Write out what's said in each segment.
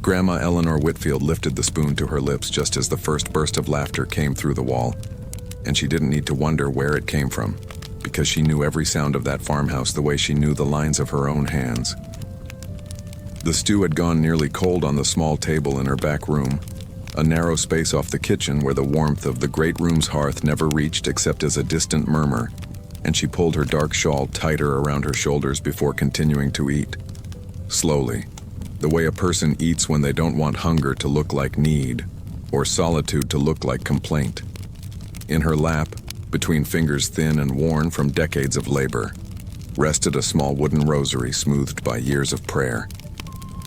Grandma Eleanor Whitfield lifted the spoon to her lips just as the first burst of laughter came through the wall, and she didn't need to wonder where it came from, because she knew every sound of that farmhouse the way she knew the lines of her own hands. The stew had gone nearly cold on the small table in her back room, a narrow space off the kitchen where the warmth of the great room's hearth never reached except as a distant murmur, and she pulled her dark shawl tighter around her shoulders before continuing to eat. Slowly, the way a person eats when they don't want hunger to look like need, or solitude to look like complaint. In her lap, between fingers thin and worn from decades of labor, rested a small wooden rosary smoothed by years of prayer.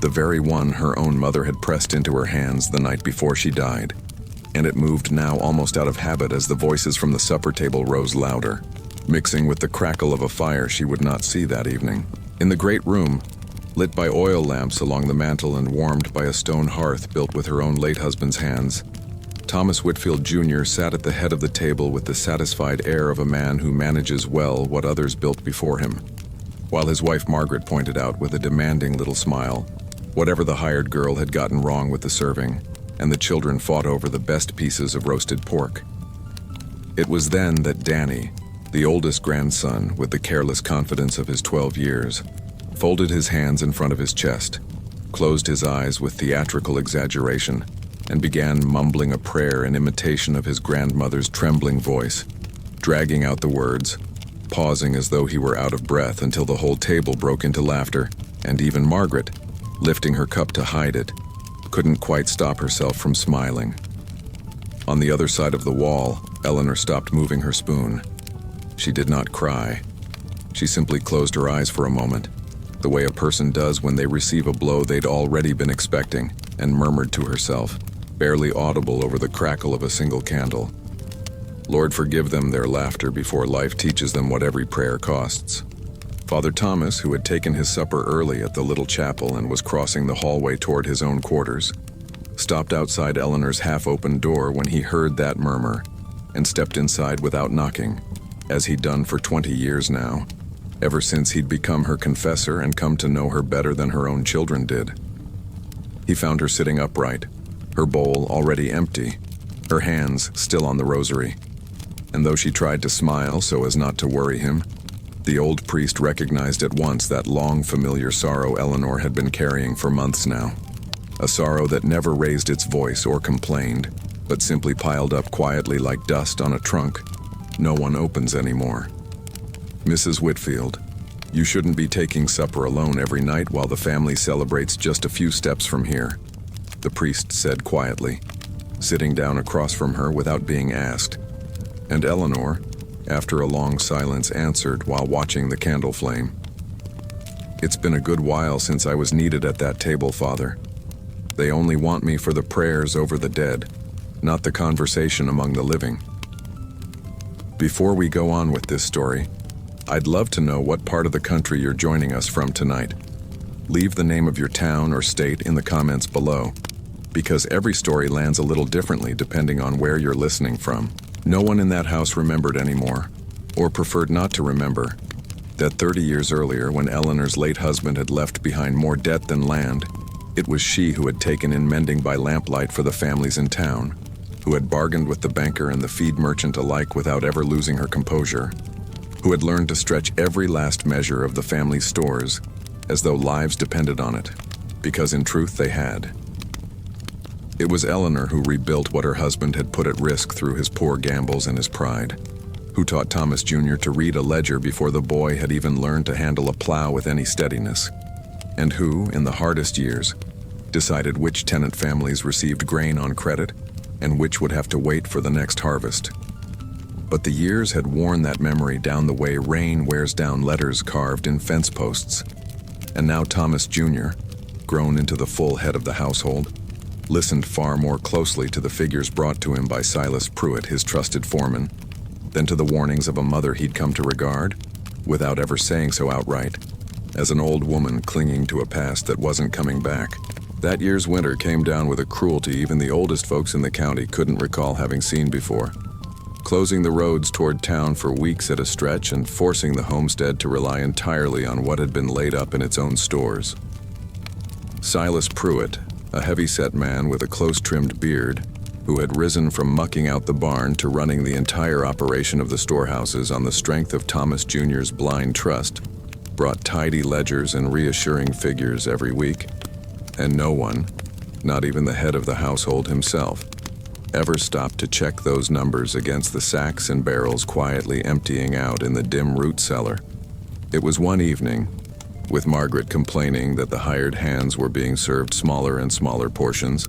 The very one her own mother had pressed into her hands the night before she died, and it moved now almost out of habit as the voices from the supper table rose louder, mixing with the crackle of a fire she would not see that evening. In the great room, lit by oil lamps along the mantel and warmed by a stone hearth built with her own late husband's hands, Thomas Whitfield Jr. sat at the head of the table with the satisfied air of a man who manages well what others built before him, while his wife Margaret pointed out with a demanding little smile whatever the hired girl had gotten wrong with the serving, and the children fought over the best pieces of roasted pork. It was then that Danny, the oldest grandson with the careless confidence of his 12 years, folded his hands in front of his chest, closed his eyes with theatrical exaggeration, and began mumbling a prayer in imitation of his grandmother's trembling voice, dragging out the words, pausing as though he were out of breath until the whole table broke into laughter, and even Margaret, lifting her cup to hide it, couldn't quite stop herself from smiling. On the other side of the wall, Eleanor stopped moving her spoon. She did not cry. She simply closed her eyes for a moment, the way a person does when they receive a blow they'd already been expecting, and murmured to herself, barely audible over the crackle of a single candle, "Lord, forgive them their laughter before life teaches them what every prayer costs." Father Thomas, who had taken his supper early at the little chapel and was crossing the hallway toward his own quarters, stopped outside Eleanor's half-open door when he heard that murmur, and stepped inside without knocking, as he'd done for 20 years now, ever since he'd become her confessor and come to know her better than her own children did. He found her sitting upright, her bowl already empty, her hands still on the rosary, and though she tried to smile so as not to worry him, the old priest recognized at once that long familiar sorrow Eleanor had been carrying for months now, a sorrow that never raised its voice or complained, but simply piled up quietly like dust on a trunk no one opens anymore. "Mrs. Whitfield, you shouldn't be taking supper alone every night while the family celebrates just a few steps from here," the priest said quietly, sitting down across from her without being asked, and Eleanor, after a long silence, answered while watching the candle flame, "It's been a good while since I was needed at that table, Father. They only want me for the prayers over the dead, not the conversation among the living." Before we go on with this story, I'd love to know what part of the country you're joining us from tonight. Leave the name of your town or state in the comments below, because every story lands a little differently depending on where you're listening from. No one in that house remembered anymore, or preferred not to remember, that 30 years earlier, when Eleanor's late husband had left behind more debt than land, it was she who had taken in mending by lamplight for the families in town, who had bargained with the banker and the feed merchant alike without ever losing her composure, who had learned to stretch every last measure of the family's stores as though lives depended on it, because in truth they had. It was Eleanor who rebuilt what her husband had put at risk through his poor gambles and his pride, who taught Thomas Jr. to read a ledger before the boy had even learned to handle a plow with any steadiness, and who, in the hardest years, decided which tenant families received grain on credit and which would have to wait for the next harvest. But the years had worn that memory down the way rain wears down letters carved in fence posts, and now Thomas Jr., grown into the full head of the household, listened far more closely to the figures brought to him by Silas Pruitt, his trusted foreman, than to the warnings of a mother he'd come to regard, without ever saying so outright, as an old woman clinging to a past that wasn't coming back. That year's winter came down with a cruelty even the oldest folks in the county couldn't recall having seen before, closing the roads toward town for weeks at a stretch and forcing the homestead to rely entirely on what had been laid up in its own stores. Silas Pruitt, a heavy-set man with a close-trimmed beard, who had risen from mucking out the barn to running the entire operation of the storehouses on the strength of Thomas Jr.'s blind trust, brought tidy ledgers and reassuring figures every week, and no one, not even the head of the household himself, ever stopped to check those numbers against the sacks and barrels quietly emptying out in the dim root cellar. It was one evening, with Margaret complaining that the hired hands were being served smaller and smaller portions,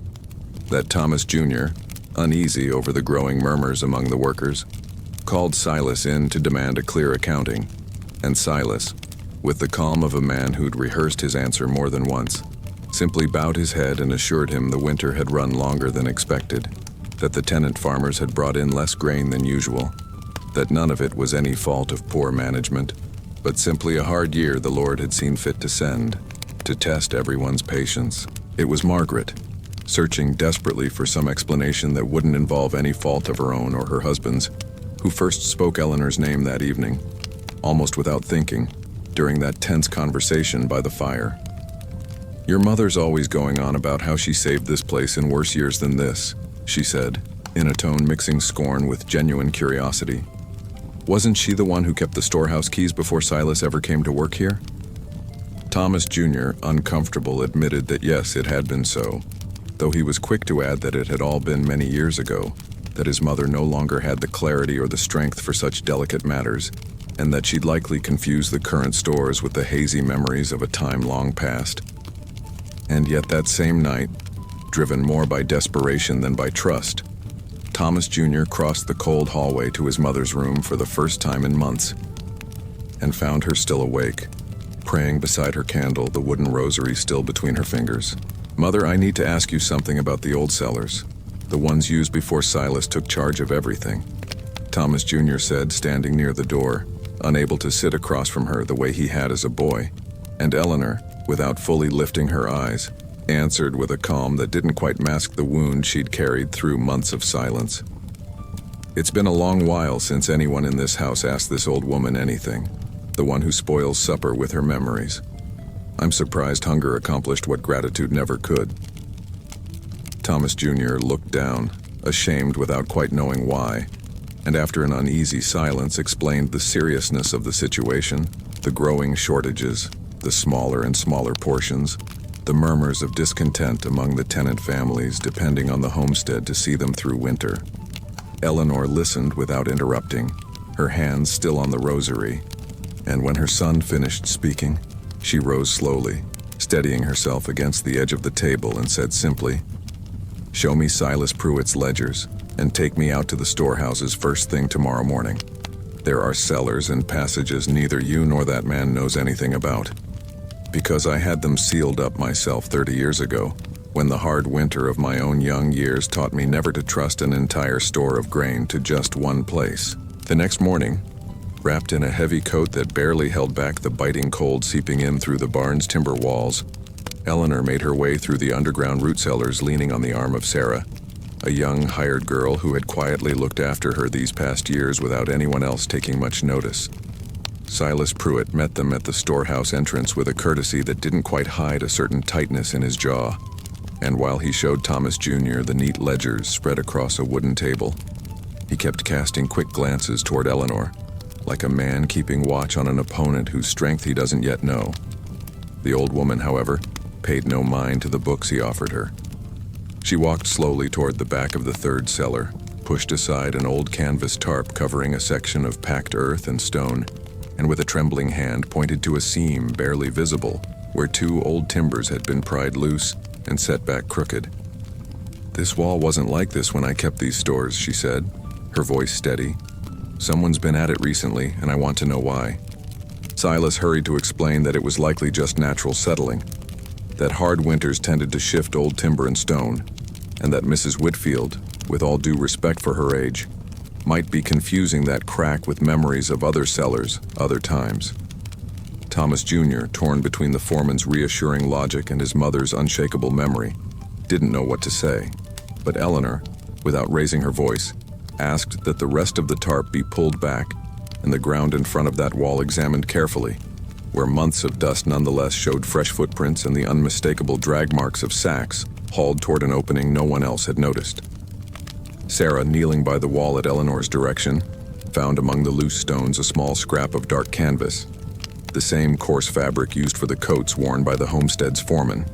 that Thomas Jr., uneasy over the growing murmurs among the workers, called Silas in to demand a clear accounting, and Silas, with the calm of a man who'd rehearsed his answer more than once, simply bowed his head and assured him the winter had run longer than expected, that the tenant farmers had brought in less grain than usual, that none of it was any fault of poor management, but simply a hard year the Lord had seen fit to send, to test everyone's patience. It was Margaret, searching desperately for some explanation that wouldn't involve any fault of her own or her husband's, who first spoke Eleanor's name that evening, almost without thinking, during that tense conversation by the fire. "Your mother's always going on about how she saved this place in worse years than this," she said, in a tone mixing scorn with genuine curiosity. "Wasn't she the one who kept the storehouse keys before Silas ever came to work here?" Thomas Jr., uncomfortable, admitted that yes, it had been so, though he was quick to add that it had all been many years ago, that his mother no longer had the clarity or the strength for such delicate matters, and that she'd likely confuse the current stores with the hazy memories of a time long past. And yet that same night, driven more by desperation than by trust, Thomas Jr. crossed the cold hallway to his mother's room for the first time in months, and found her still awake, praying beside her candle, the wooden rosary still between her fingers. "Mother, I need to ask you something about the old cellars, the ones used before Silas took charge of everything," Thomas Jr. said, standing near the door, unable to sit across from her the way he had as a boy, and Eleanor, without fully lifting her eyes, answered with a calm that didn't quite mask the wound she'd carried through months of silence. "It's been a long while since anyone in this house asked this old woman anything, the one who spoils supper with her memories. I'm surprised hunger accomplished what gratitude never could." Thomas Jr. looked down, ashamed without quite knowing why, and after an uneasy silence explained the seriousness of the situation, the growing shortages, the smaller and smaller portions, the murmurs of discontent among the tenant families depending on the homestead to see them through winter. Eleanor listened without interrupting, her hands still on the rosary, and when her son finished speaking, she rose slowly, steadying herself against the edge of the table, and said simply, "Show me Silas Pruitt's ledgers, and take me out to the storehouses first thing tomorrow morning. There are cellars and passages neither you nor that man knows anything about. Because I had them sealed up myself 30 years ago, when the hard winter of my own young years taught me never to trust an entire store of grain to just one place." The next morning, wrapped in a heavy coat that barely held back the biting cold seeping in through the barn's timber walls, Eleanor made her way through the underground root cellars leaning on the arm of Sarah, a young hired girl who had quietly looked after her these past years without anyone else taking much notice. Silas Pruitt met them at the storehouse entrance with a courtesy that didn't quite hide a certain tightness in his jaw, and while he showed Thomas Jr. the neat ledgers spread across a wooden table, he kept casting quick glances toward Eleanor, like a man keeping watch on an opponent whose strength he doesn't yet know. The old woman, however, paid no mind to the books he offered her. She walked slowly toward the back of the third cellar, pushed aside an old canvas tarp covering a section of packed earth and stone, and with a trembling hand pointed to a seam barely visible where two old timbers had been pried loose and set back crooked. "This wall wasn't like this when I kept these stores," she said, her voice steady. "Someone's been at it recently, and I want to know why." Silas hurried to explain that it was likely just natural settling, that hard winters tended to shift old timber and stone, and that Mrs. Whitfield, with all due respect for her age, might be confusing that crack with memories of other cellars, other times. Thomas Jr., torn between the foreman's reassuring logic and his mother's unshakable memory, didn't know what to say, but Eleanor, without raising her voice, asked that the rest of the tarp be pulled back and the ground in front of that wall examined carefully, where months of dust nonetheless showed fresh footprints and the unmistakable drag marks of sacks hauled toward an opening no one else had noticed. Sarah, kneeling by the wall at Eleanor's direction, found among the loose stones a small scrap of dark canvas, the same coarse fabric used for the coats worn by the homestead's foreman.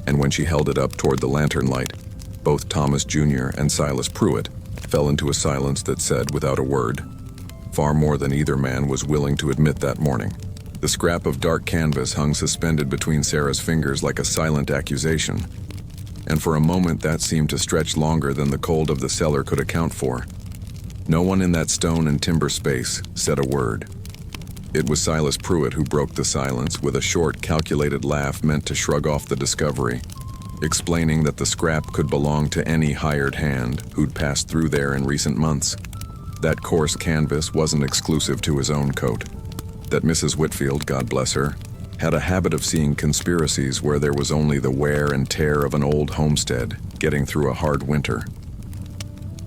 And when she held it up toward the lantern light, both Thomas Jr. and Silas Pruitt fell into a silence that said, without a word, far more than either man was willing to admit that morning. The scrap of dark canvas hung suspended between Sarah's fingers like a silent accusation, and for a moment that seemed to stretch longer than the cold of the cellar could account for. No one in that stone and timber space said a word. It was Silas Pruitt who broke the silence with a short, calculated laugh meant to shrug off the discovery, explaining that the scrap could belong to any hired hand who'd passed through there in recent months. That coarse canvas wasn't exclusive to his own coat. That Mrs. Whitfield, God bless her, had a habit of seeing conspiracies where there was only the wear and tear of an old homestead getting through a hard winter.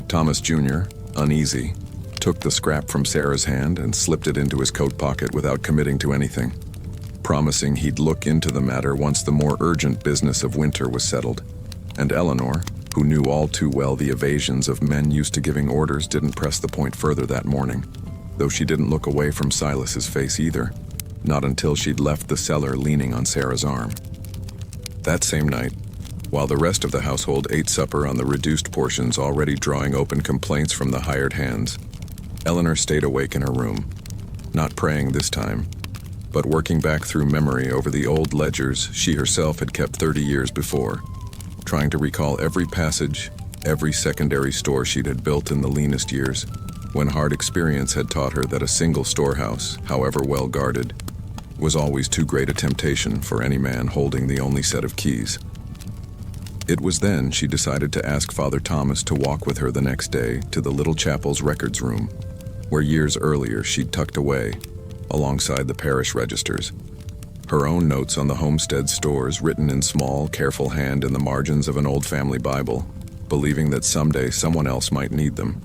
Thomas Jr., uneasy, took the scrap from Sarah's hand and slipped it into his coat pocket without committing to anything, promising he'd look into the matter once the more urgent business of winter was settled. And Eleanor, who knew all too well the evasions of men used to giving orders, didn't press the point further that morning, though she didn't look away from Silas's face either, not until she'd left the cellar leaning on Sarah's arm. That same night, while the rest of the household ate supper on the reduced portions already drawing open complaints from the hired hands, Eleanor stayed awake in her room, not praying this time, but working back through memory over the old ledgers she herself had kept 30 years before, trying to recall every passage, every secondary store she'd had built in the leanest years, when hard experience had taught her that a single storehouse, however well guarded, was always too great a temptation for any man holding the only set of keys. It was then she decided to ask Father Thomas to walk with her the next day to the little chapel's records room, where years earlier she'd tucked away, alongside the parish registers, her own notes on the homestead stores written in small, careful hand in the margins of an old family Bible, believing that someday someone else might need them,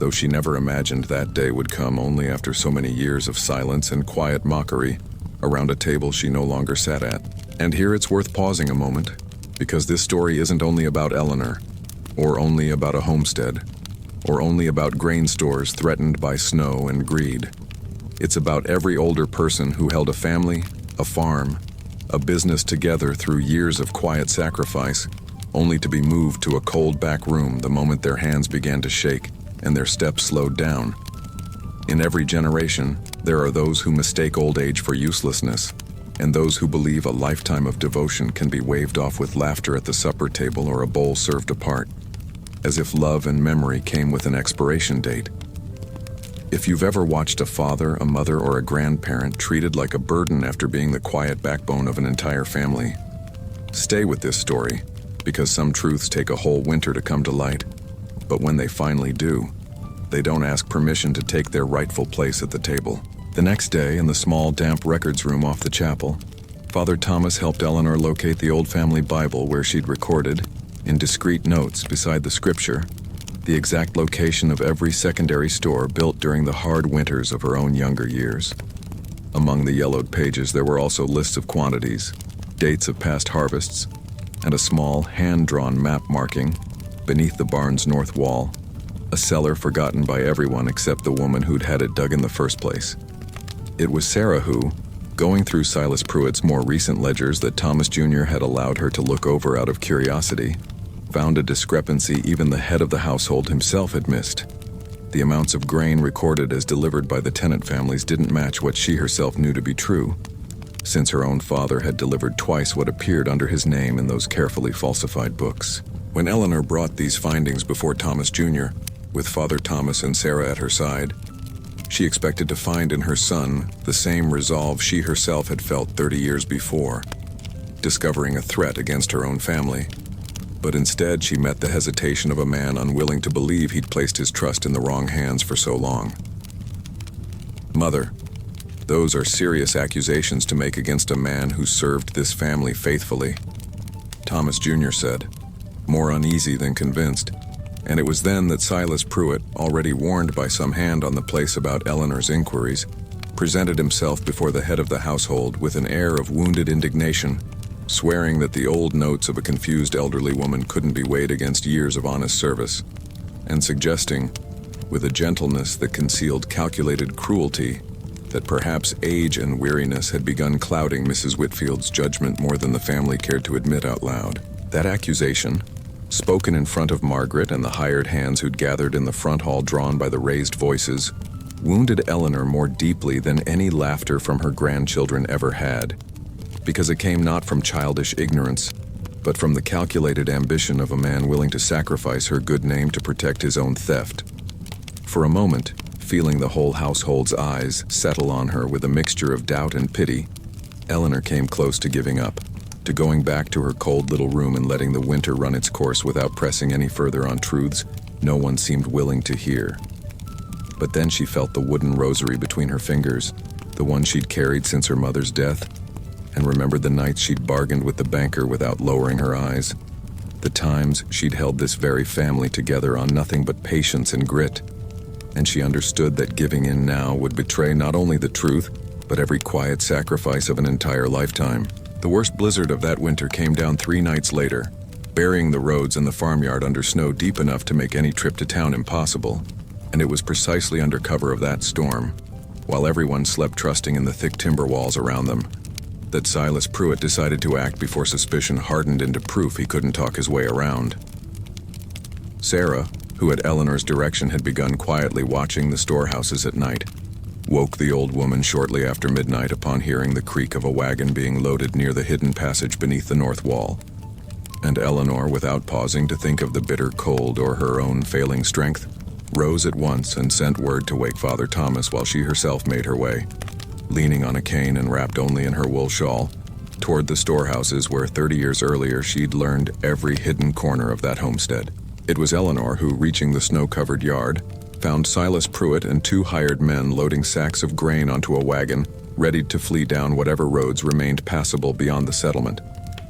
though she never imagined that day would come only after so many years of silence and quiet mockery around a table she no longer sat at. And here it's worth pausing a moment, because this story isn't only about Eleanor, or only about a homestead, or only about grain stores threatened by snow and greed. It's about every older person who held a family, a farm, a business together through years of quiet sacrifice, only to be moved to a cold back room the moment their hands began to shake and their steps slowed down. In every generation, there are those who mistake old age for uselessness, and those who believe a lifetime of devotion can be waved off with laughter at the supper table or a bowl served apart, as if love and memory came with an expiration date. If you've ever watched a father, a mother, or a grandparent treated like a burden after being the quiet backbone of an entire family, stay with this story, because some truths take a whole winter to come to light, but when they finally do, they don't ask permission to take their rightful place at the table. The next day, in the small, damp records room off the chapel, Father Thomas helped Eleanor locate the old family Bible where she'd recorded, in discreet notes beside the scripture, the exact location of every secondary store built during the hard winters of her own younger years. Among the yellowed pages there were also lists of quantities, dates of past harvests, and a small, hand-drawn map marking, beneath the barn's north wall, a cellar forgotten by everyone except the woman who'd had it dug in the first place. It was Sarah who, going through Silas Pruitt's more recent ledgers that Thomas Jr. had allowed her to look over out of curiosity, found a discrepancy even the head of the household himself had missed. The amounts of grain recorded as delivered by the tenant families didn't match what she herself knew to be true, since her own father had delivered twice what appeared under his name in those carefully falsified books. When Eleanor brought these findings before Thomas Jr., with Father Thomas and Sarah at her side, she expected to find in her son the same resolve she herself had felt 30 years before, discovering a threat against her own family. But instead she met the hesitation of a man unwilling to believe he'd placed his trust in the wrong hands for so long. "Mother, those are serious accusations to make against a man who served this family faithfully," Thomas Jr. said, more uneasy than convinced. And it was then that Silas Pruitt, already warned by some hand on the place about Eleanor's inquiries, presented himself before the head of the household with an air of wounded indignation, swearing that the old notes of a confused elderly woman couldn't be weighed against years of honest service, and suggesting, with a gentleness that concealed calculated cruelty, that perhaps age and weariness had begun clouding Mrs. Whitfield's judgment more than the family cared to admit out loud. That accusation, spoken in front of Margaret and the hired hands who'd gathered in the front hall drawn by the raised voices, wounded Eleanor more deeply than any laughter from her grandchildren ever had, because it came not from childish ignorance, but from the calculated ambition of a man willing to sacrifice her good name to protect his own theft. For a moment, feeling the whole household's eyes settle on her with a mixture of doubt and pity, Eleanor came close to giving up, to going back to her cold little room and letting the winter run its course without pressing any further on truths no one seemed willing to hear. But then she felt the wooden rosary between her fingers, the one she'd carried since her mother's death, and remembered the nights she'd bargained with the banker without lowering her eyes, the times she'd held this very family together on nothing but patience and grit, and she understood that giving in now would betray not only the truth, but every quiet sacrifice of an entire lifetime. The worst blizzard of that winter came down 3 nights later, burying the roads and the farmyard under snow deep enough to make any trip to town impossible, and it was precisely under cover of that storm, while everyone slept trusting in the thick timber walls around them, that Silas Pruitt decided to act before suspicion hardened into proof he couldn't talk his way around. Sarah, who at Eleanor's direction had begun quietly watching the storehouses at night, woke the old woman shortly after midnight upon hearing the creak of a wagon being loaded near the hidden passage beneath the north wall. And Eleanor, without pausing to think of the bitter cold or her own failing strength, rose at once and sent word to wake Father Thomas while she herself made her way, leaning on a cane and wrapped only in her wool shawl, toward the storehouses where 30 years earlier she'd learned every hidden corner of that homestead. It was Eleanor who, reaching the snow-covered yard, found Silas Pruitt and 2 hired men loading sacks of grain onto a wagon, readied to flee down whatever roads remained passable beyond the settlement,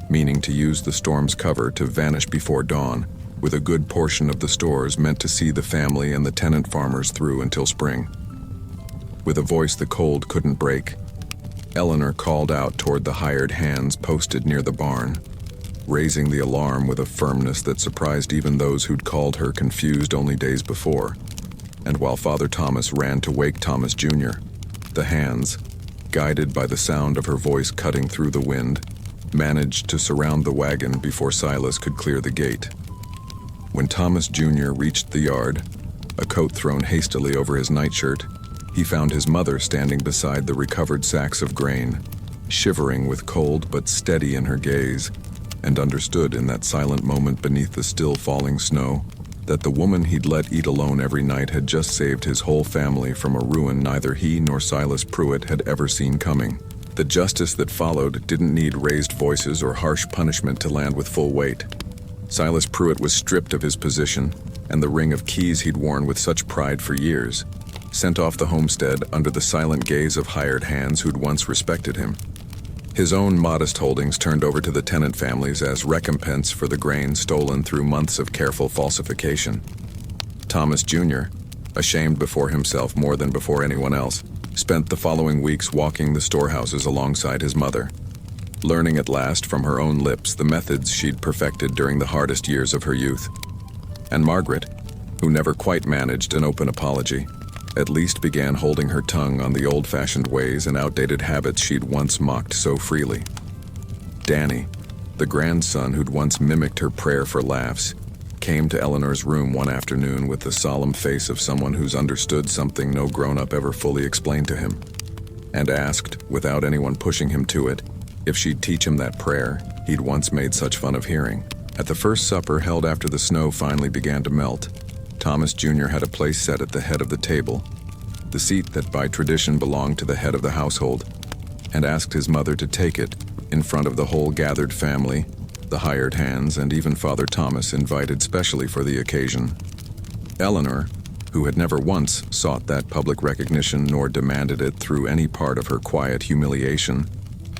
meaning to use the storm's cover to vanish before dawn, with a good portion of the stores meant to see the family and the tenant farmers through until spring. With a voice the cold couldn't break, Eleanor called out toward the hired hands posted near the barn, raising the alarm with a firmness that surprised even those who'd called her confused only days before. And while Father Thomas ran to wake Thomas Jr., the hands, guided by the sound of her voice cutting through the wind, managed to surround the wagon before Silas could clear the gate. When Thomas Jr. reached the yard, a coat thrown hastily over his nightshirt, he found his mother standing beside the recovered sacks of grain, shivering with cold but steady in her gaze, and understood in that silent moment beneath the still falling snow that the woman he'd let eat alone every night had just saved his whole family from a ruin neither he nor Silas Pruitt had ever seen coming. The justice that followed didn't need raised voices or harsh punishment to land with full weight. Silas Pruitt was stripped of his position and the ring of keys he'd worn with such pride for years, sent off the homestead under the silent gaze of hired hands who'd once respected him. His own modest holdings turned over to the tenant families as recompense for the grain stolen through months of careful falsification. Thomas Jr., ashamed before himself more than before anyone else, spent the following weeks walking the storehouses alongside his mother, learning at last from her own lips the methods she'd perfected during the hardest years of her youth. And Margaret, who never quite managed an open apology, at least began holding her tongue on the old-fashioned ways and outdated habits she'd once mocked so freely. Danny, the grandson who'd once mimicked her prayer for laughs, came to Eleanor's room one afternoon with the solemn face of someone who's understood something no grown-up ever fully explained to him, and asked, without anyone pushing him to it, if she'd teach him that prayer he'd once made such fun of hearing. At the first supper held after the snow finally began to melt, Thomas Jr. had a place set at the head of the table, the seat that by tradition belonged to the head of the household, and asked his mother to take it in front of the whole gathered family, the hired hands, and even Father Thomas invited specially for the occasion. Eleanor, who had never once sought that public recognition nor demanded it through any part of her quiet humiliation,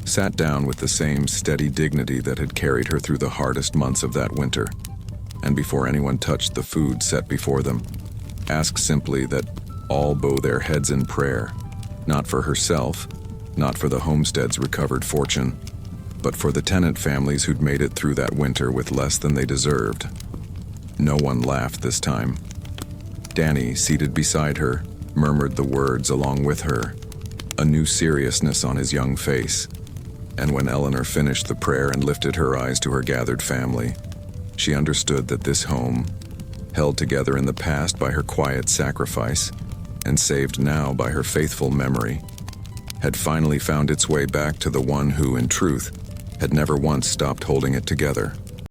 sat down with the same steady dignity that had carried her through the hardest months of that winter, and before anyone touched the food set before them, asked simply that all bow their heads in prayer, not for herself, not for the homestead's recovered fortune, but for the tenant families who'd made it through that winter with less than they deserved. No one laughed this time. Danny, seated beside her, murmured the words along with her, a new seriousness on his young face. And when Eleanor finished the prayer and lifted her eyes to her gathered family, she understood that this home, held together in the past by her quiet sacrifice and saved now by her faithful memory, had finally found its way back to the one who, in truth, had never once stopped holding it together.